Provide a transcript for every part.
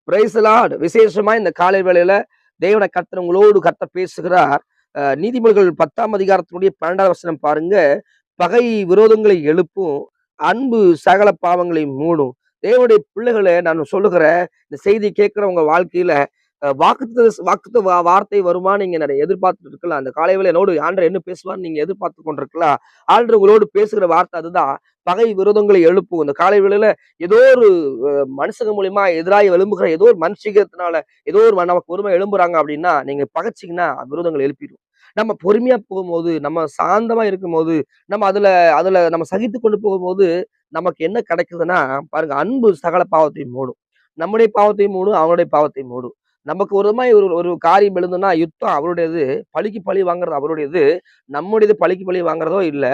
Praise the Lord. விசேஷமா இந்த காலை வேளையில தேவனை கர்த்தர் உங்களோடு கர்த்தர் பேசுகிறார். நீதிமொழிகள் 10ஆம் அதிகாரத்தினுடைய 12வது வசனம் பாருங்க. பகை விரோதங்களை எழுப்பும், அன்பு சகல பாவங்களை மூடும். தேவனுடைய பிள்ளைகளே, நான் சொல்லுகிற இந்த செய்தி கேட்கிற உங்க வாழ்க்கையில வாக்குத்த வார்த்தை வருமா நீங்க எதிர்பார்த்துட்டு இருக்கலாம். அந்த காலை வேளை என்னோடு ஆண்டவர் என்ன பேசுவான்னு நீங்க எதிர்பார்த்து கொண்டிருக்கலாம். ஆண்டவர் உங்களோடு பேசுகிற வார்த்தை அதுதான். பகை விரோதங்களை எழுப்பும். இந்த காலை வேளையில ஏதோ ஒரு மனுஷங்க மூலியமா எதிராக எழும்புகிற ஏதோ ஒரு மனுஷிகத்தினால ஏதோ ஒரு நமக்கு ஒருமை எழும்புறாங்க அப்படின்னா, நீங்க பகைச்சிங்கன்னா விரோதங்கள் எழுப்பிடும். நம்ம பொறுமையா போகும்போது, நம்ம சாந்தமா இருக்கும்போது, நம்ம அதுல அதுல நம்ம சகித்து கொண்டு போகும்போது நமக்கு என்ன கிடைக்குதுன்னா, பாருங்க, அன்பு சகல பாவத்தையும் மூடும். நம்முடைய பாவத்தையும் மூடும், அவனுடைய பாவத்தையும் மூடும். நமக்கு ஒரு மாதிரி ஒரு ஒரு காரியம் எழுதுன்னா யுத்தம் அவருடையது, பழிக்கு பழி வாங்குறது அவருடையது. நம்முடையது பழிக்கு பழி வாங்குறதோ இல்ல.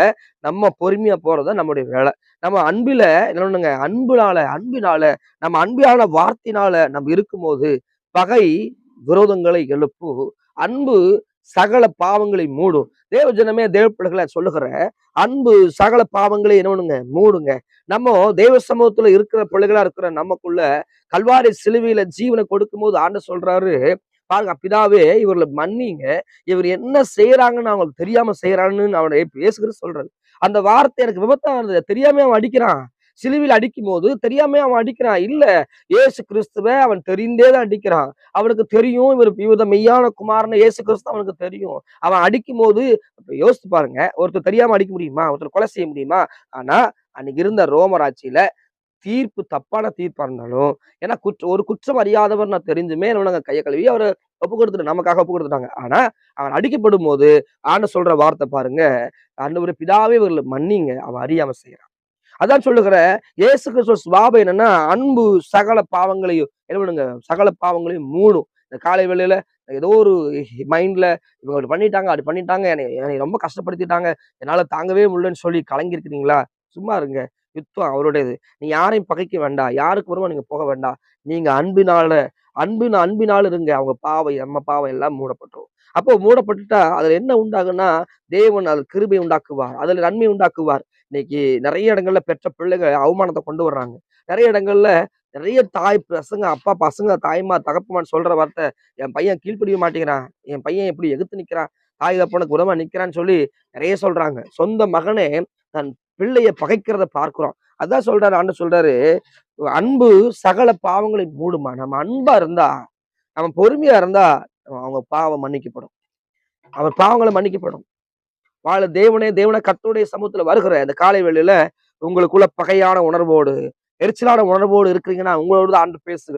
நம்ம பொறுமையா போறதோ நம்முடைய வேலை. நம்ம அன்பில என்ன பண்ணுங்க, அன்பினால நம்ம அன்பினால வார்த்தையினால நம்ம இருக்கும்போது பகை விரோதங்களை எழுப்பும், அன்பு சகல பாவங்களை மூடும். தேவ ஜனமே, தேவ பிள்ளைகளை சொல்லுகிற அன்பு சகல பாவங்களை என்ன பண்ணுங்க, மூடுங்க. நம்ம தேவ சமூகத்துல இருக்கிற பிள்ளைகளா இருக்கிற நமக்குள்ள கல்வாரி சிலுவையில ஜீவனை கொடுக்கும் போது ஆண்டவர் சொல்றாரு, பாருங்க, பிதாவே இவர்களை மன்னிங்க, இவர் என்ன செய்யறாங்கன்னு அவங்களுக்கு தெரியாம செய்யறாங்கன்னு அவனை பேசுகிறது சொல்றாரு. அந்த வார்த்தை எனக்கு விபத்தா இருந்தது. தெரியாம அவன் அடிக்கிறான். சிலுவையில் அடிக்கும் போது தெரியாம அவன் அடிக்கிறான். இல்ல, இயேசு கிறிஸ்துவ அவன் தெரிந்தேதான் அடிக்கிறான். அவனுக்கு தெரியும் இவர் மெய்யான குமாரன் இயேசு கிறிஸ்து அவனுக்கு தெரியும். அவன் அடிக்கும் போது யோசித்து பாருங்க, ஒருத்தர் தெரியாம அடிக்க முடியுமா? ஒருத்தர் கொலை செய்ய முடியுமா? ஆனா அன்னைக்கு இருந்த ரோமராட்சியில தீர்ப்பு தப்பான தீர்ப்பா இருந்தாலும், ஏன்னா ஒரு குற்றம் அறியாதவர் நான் தெரிஞ்சுமே நாங்க கையை கழுவி அவரை ஒப்பு கொடுத்துட்டு நமக்காக ஒப்பு கொடுத்துட்டாங்க. ஆனா அவன் அடிக்கப்படும் போது ஆண்டு சொல்ற வார்த்தை பாருங்க, ஆண்டவரே பிதாவே இவர்களை மன்னிங்க, அவன் அறியாம செய்யறான். அதான் சொல்லுகிற இயேசு கிறிஸ்துவ சுபாவம் என்னன்னா, அன்பு சகல பாவங்களையும் என்ன பண்ணுங்க, சகல பாவங்களையும் மூடும். இந்த காலை வேளையில ஏதோ ஒரு மைண்ட்ல இவங்க பண்ணிட்டாங்க, அது பண்ணிட்டாங்க, என்னை ரொம்ப கஷ்டப்படுத்திட்டாங்க, என்னால தாங்கவே முடியலன்னு சொல்லி கலங்கி இருக்கிறீங்களா? சும்மா இருங்க. யுத்தம் அவருடையது. நீ யாரையும் பகைக்க வேண்டாம். யாருக்கு வருமா நீங்க போக வேண்டாம். நீங்க அன்பினால் இருங்க. அவங்க பாவம், நம்ம பாவம் எல்லாம் மூடப்பட்டுரும். அப்போ மூடப்பட்டுட்டா அதுல என்ன உண்டாகுன்னா, தேவன் அது கிருபை உண்டாக்குவார். அதுல நன்மை உண்டாக்குவார். இன்னைக்கு நிறைய இடங்கள்ல பெற்ற பிள்ளைகள் அவமானத்தை கொண்டு வர்றாங்க. நிறைய இடங்கள்ல நிறைய தாய் பசங்க, அப்பா பசங்க, தாய்மா தகப்பமான்னு சொல்ற வார்த்தை, என் பையன் கீழ்ப்படிய மாட்டேங்கிறான், என் பையன் எப்படி எதிர்த்து நிக்கிறான், தாய் தகப்பனுக்கு உரமா நிக்கிறான்னு சொல்லி நிறைய சொல்றாங்க. சொந்த மகனே தன் பிள்ளைய பகைக்கிறத பார்க்கிறோம். அதான் சொல்றாரு, ஆண்டவர் சொல்றாரு, அன்பு சகல பாவங்களை மூடுமா. நம்ம அன்பா இருந்தா, நம்ம பொறுமையா இருந்தா அவங்க பாவம் மன்னிக்கப்படும். அவர் பாவங்களை மன்னிக்கப்படும். தேவனை கர்த்தருடைய சமூகத்துல வருகிற இந்த காலை வேளையில உங்களுக்குள்ள பகையான உணர்வோடு, எரிச்சலான உணர்வோடு இருக்கிறீங்கன்னா, உங்களோடு தான் ஆண்டு பேசுகிறார்.